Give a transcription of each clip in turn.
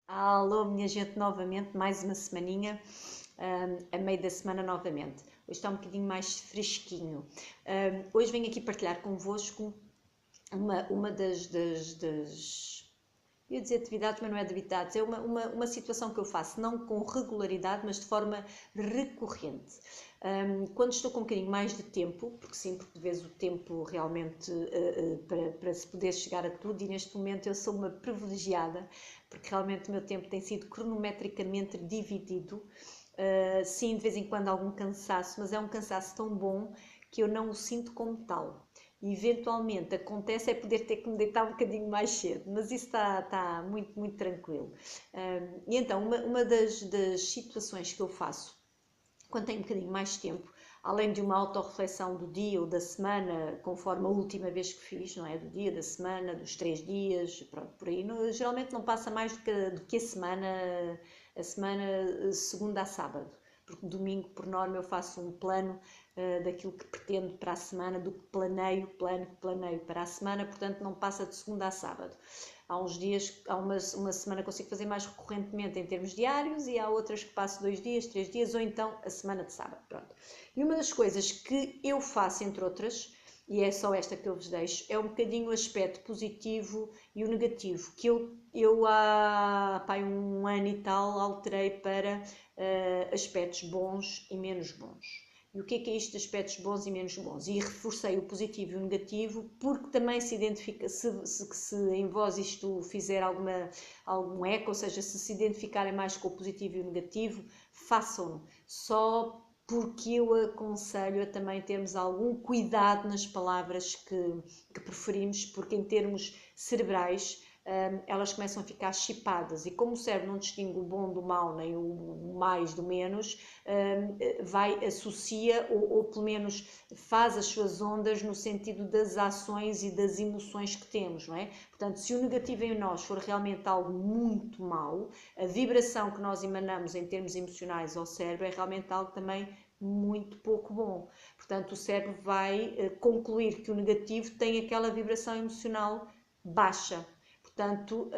Alô, minha gente, novamente, mais uma semaninha, a meio da semana novamente. Hoje está um bocadinho mais fresquinho. Hoje venho aqui partilhar convosco uma ia dizer atividades, mas não é de atividades, é uma situação que eu faço, não com regularidade, mas de forma recorrente. Quando estou com um bocadinho mais de tempo, porque sim, porque de vez o tempo realmente para se poder chegar a tudo, e neste momento eu sou uma privilegiada, porque realmente o meu tempo tem sido cronometricamente dividido. Sim, de vez em quando algum cansaço, mas é um cansaço tão bom que eu não o sinto como tal. E eventualmente acontece é poder ter que me deitar um bocadinho mais cedo, mas isso está muito, muito tranquilo. E então, uma das situações que eu faço quando tenho um bocadinho mais tempo, além de uma autorreflexão do dia ou da semana, conforme a última vez que fiz, não é? Do dia, da semana, dos 3 dias, pronto, por aí. Geralmente não passa mais do que a semana segunda a sábado, porque domingo, por norma, eu faço um plano daquilo que pretendo para a semana, do que planeio para a semana, portanto não passa de segunda a sábado. Há uns dias, há uma semana consigo fazer mais recorrentemente em termos diários e há outras que passo 2 dias, 3 dias ou então a semana de sábado. Pronto. E uma das coisas que eu faço, entre outras, e é só esta que eu vos deixo, é um bocadinho o aspecto positivo e o negativo, que eu há um ano e tal alterei para aspectos bons e menos bons. E o que é isto de aspectos bons e menos bons? E reforcei o positivo e o negativo, porque também se identifica, se em vós isto fizer algum eco, ou seja, se identificarem mais com o positivo e o negativo, façam-no. Só porque eu aconselho a também termos algum cuidado nas palavras que preferimos, porque em termos cerebrais elas começam a ficar chipadas e como o cérebro não distingue o bom do mau nem o mais do menos, associa ou pelo menos faz as suas ondas no sentido das ações e das emoções que temos, não é? Portanto, se o negativo em nós for realmente algo muito mau, a vibração que nós emanamos em termos emocionais ao cérebro é realmente algo também muito pouco bom. Portanto, o cérebro vai concluir que o negativo tem aquela vibração emocional baixa. Portanto,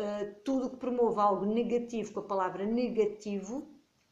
tudo o que promove algo negativo com a palavra negativo,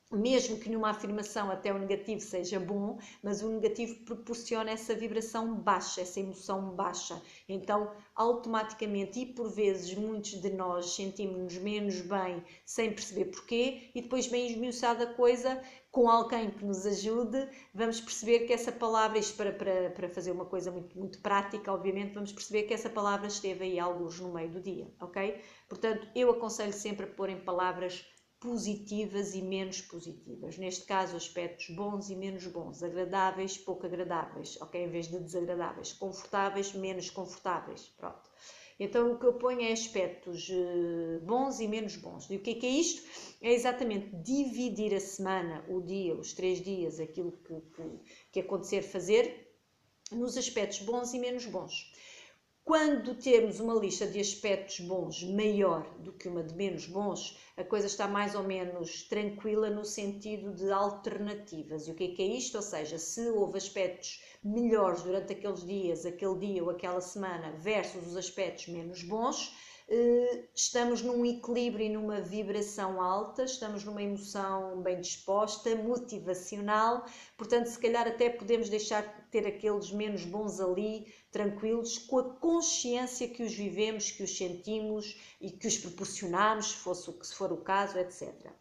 mesmo que numa afirmação até o negativo seja bom, mas o negativo proporciona essa vibração baixa, essa emoção baixa. Então, automaticamente, e por vezes muitos de nós sentimos-nos menos bem sem perceber porquê, e depois bem esmiuçada a coisa, com alguém que nos ajude, vamos perceber que essa palavra, isto para fazer uma coisa muito, muito prática, obviamente, vamos perceber que essa palavra esteve aí alguns no meio do dia, ok? Portanto, eu aconselho sempre a pôr em palavras positivas e menos positivas. Neste caso, aspectos bons e menos bons, agradáveis, pouco agradáveis, ok? Em vez de desagradáveis, confortáveis, menos confortáveis, pronto. Então, o que eu ponho é aspectos bons e menos bons. E o que é isto? É exatamente dividir a semana, o dia, os 3 dias, aquilo que acontecer fazer, nos aspectos bons e menos bons. Quando temos uma lista de aspectos bons maior do que uma de menos bons, a coisa está mais ou menos tranquila no sentido de alternativas. E o que é isto? Ou seja, se houve aspectos melhores durante aqueles dias, aquele dia ou aquela semana, versus os aspectos menos bons, estamos num equilíbrio e numa vibração alta, estamos numa emoção bem disposta, motivacional, portanto, se calhar até podemos deixar de ter aqueles menos bons ali, tranquilos, com a consciência que os vivemos, que os sentimos e que os proporcionamos, se for o caso, etc.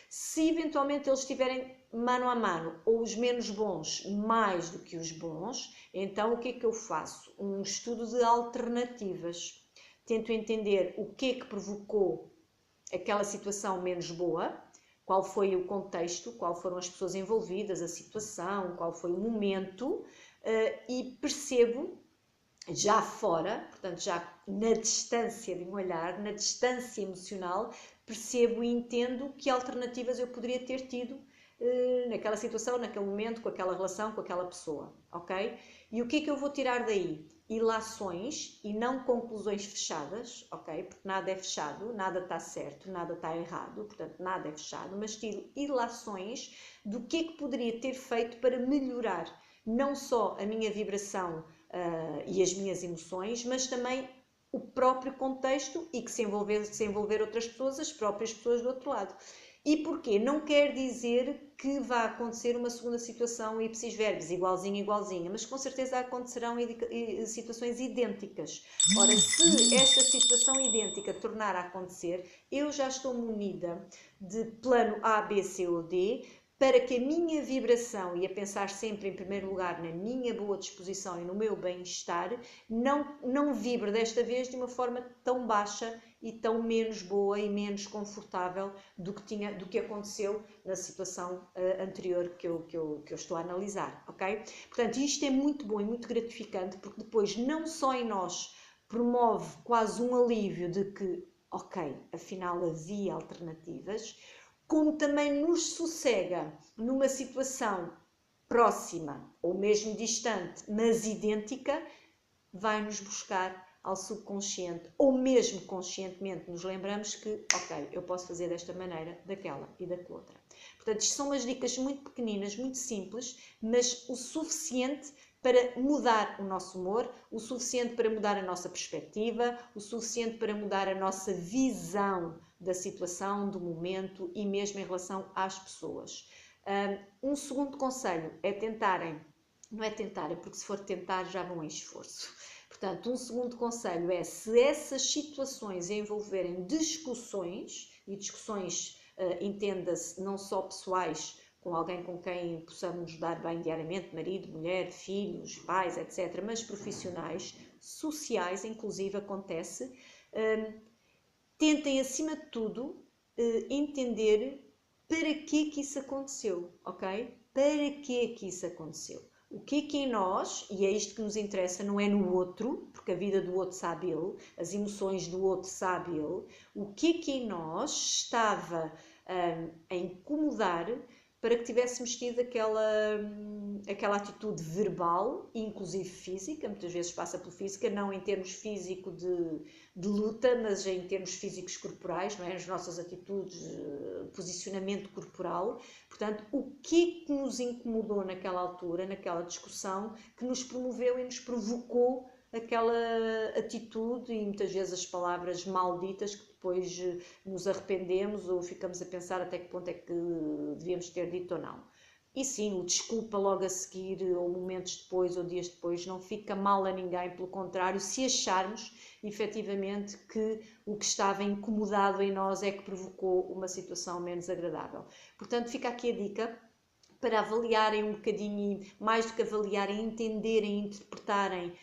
Se eventualmente eles estiverem mano a mano, ou os menos bons mais do que os bons, então o que é que eu faço? Um estudo de alternativas. Tento entender o que é que provocou aquela situação menos boa, qual foi o contexto, qual foram as pessoas envolvidas, a situação, qual foi o momento, e percebo já fora, portanto já na distância de um olhar, na distância emocional, percebo e entendo que alternativas eu poderia ter tido naquela situação, naquele momento, com aquela relação, com aquela pessoa, ok? E o que é que eu vou tirar daí? Ilações e não conclusões fechadas, ok? Porque nada é fechado, nada está certo, nada está errado, portanto nada é fechado, mas tiro ilações do que é que poderia ter feito para melhorar não só a minha vibração e as minhas emoções, mas também o próprio contexto e que se envolver outras pessoas, as próprias pessoas do outro lado. E porquê? Não quer dizer que vá acontecer uma segunda situação ipsis verbis, igualzinha, igualzinha, mas com certeza acontecerão situações idênticas. Ora, se esta situação idêntica tornar a acontecer, eu já estou munida de plano A, B, C ou D, para que a minha vibração, e a pensar sempre em primeiro lugar na minha boa disposição e no meu bem-estar, não vibre desta vez de uma forma tão baixa e tão menos boa e menos confortável do que aconteceu na situação anterior que eu estou a analisar, ok? Portanto, isto é muito bom e muito gratificante, porque depois não só em nós promove quase um alívio de que, ok, afinal havia alternativas, como também nos sossega numa situação próxima ou mesmo distante, mas idêntica, vai-nos buscar ao subconsciente ou mesmo conscientemente nos lembramos que, ok, eu posso fazer desta maneira, daquela e daquela outra. Portanto, isto são umas dicas muito pequeninas, muito simples, mas o suficiente para mudar o nosso humor, o suficiente para mudar a nossa perspectiva, o suficiente para mudar a nossa visão da situação, do momento e mesmo em relação às pessoas. Um segundo conselho é tentarem, não é tentarem, porque se for tentar já vão em esforço. Portanto, um segundo conselho é, se essas situações envolverem discussões, e discussões, entenda-se, não só pessoais, com alguém com quem possamos nos dar bem diariamente, marido, mulher, filhos, pais, etc., mas profissionais, sociais, inclusive, acontece, tentem, acima de tudo, entender para que isso aconteceu, ok? Para que isso aconteceu? O que em nós, e é isto que nos interessa, não é no outro, porque a vida do outro sabe ele, as emoções do outro sabe ele, o que em nós estava a incomodar para que tivéssemos tido aquela atitude verbal, inclusive física, muitas vezes passa por física, não em termos físico de luta, mas em termos físicos corporais, não é? As nossas atitudes, posicionamento corporal. Portanto, o que nos incomodou naquela altura, naquela discussão, que nos promoveu e nos provocou aquela atitude e muitas vezes as palavras malditas que depois nos arrependemos ou ficamos a pensar até que ponto é que devíamos ter dito ou não. E sim, o desculpa logo a seguir, ou momentos depois, ou dias depois, não fica mal a ninguém, pelo contrário, se acharmos efetivamente que o que estava incomodado em nós é que provocou uma situação menos agradável. Portanto, fica aqui a dica para avaliarem um bocadinho, mais do que avaliarem, entenderem, interpretarem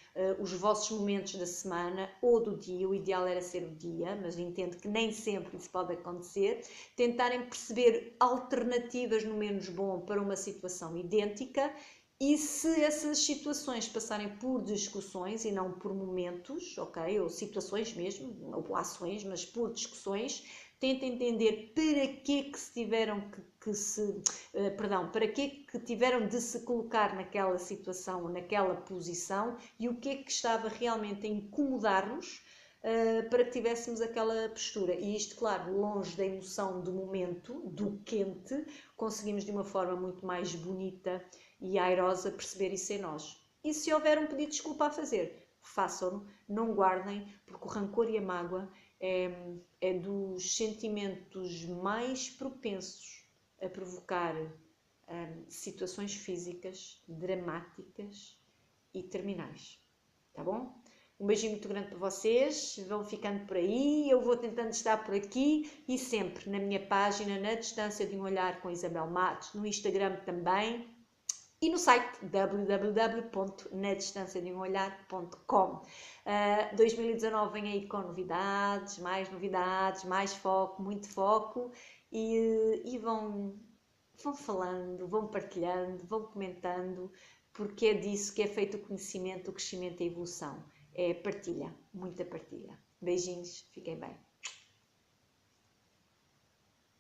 os vossos momentos da semana ou do dia. O ideal era ser o dia, mas entendo que nem sempre isso pode acontecer. Tentarem perceber alternativas no menos bom para uma situação idêntica. E se essas situações passarem por discussões e não por momentos, ok? Ou situações mesmo, ou ações, mas por discussões, tentem entender para que se tiveram para que tiveram de se colocar naquela situação, naquela posição e o que é que estava realmente a incomodar-nos para que tivéssemos aquela postura. E isto, claro, longe da emoção do momento, do quente, conseguimos de uma forma muito mais bonita e airosa perceber isso em nós. E se houver um pedido de desculpa a fazer, façam-no, não guardem, porque o rancor e a mágoa é dos sentimentos mais propensos a provocar situações físicas dramáticas e terminais. Tá bom? Um beijinho muito grande para vocês, vão ficando por aí, eu vou tentando estar por aqui e sempre na minha página, na Distância de um Olhar com Isabel Matos, no Instagram também e no site www.nadistanciadeumolhar.com. 2019 vem aí com novidades, mais foco, muito foco e vão falando, vão partilhando, vão comentando, porque é disso que é feito o conhecimento, o crescimento e a evolução. É partilha, muita partilha. Beijinhos, fiquem bem.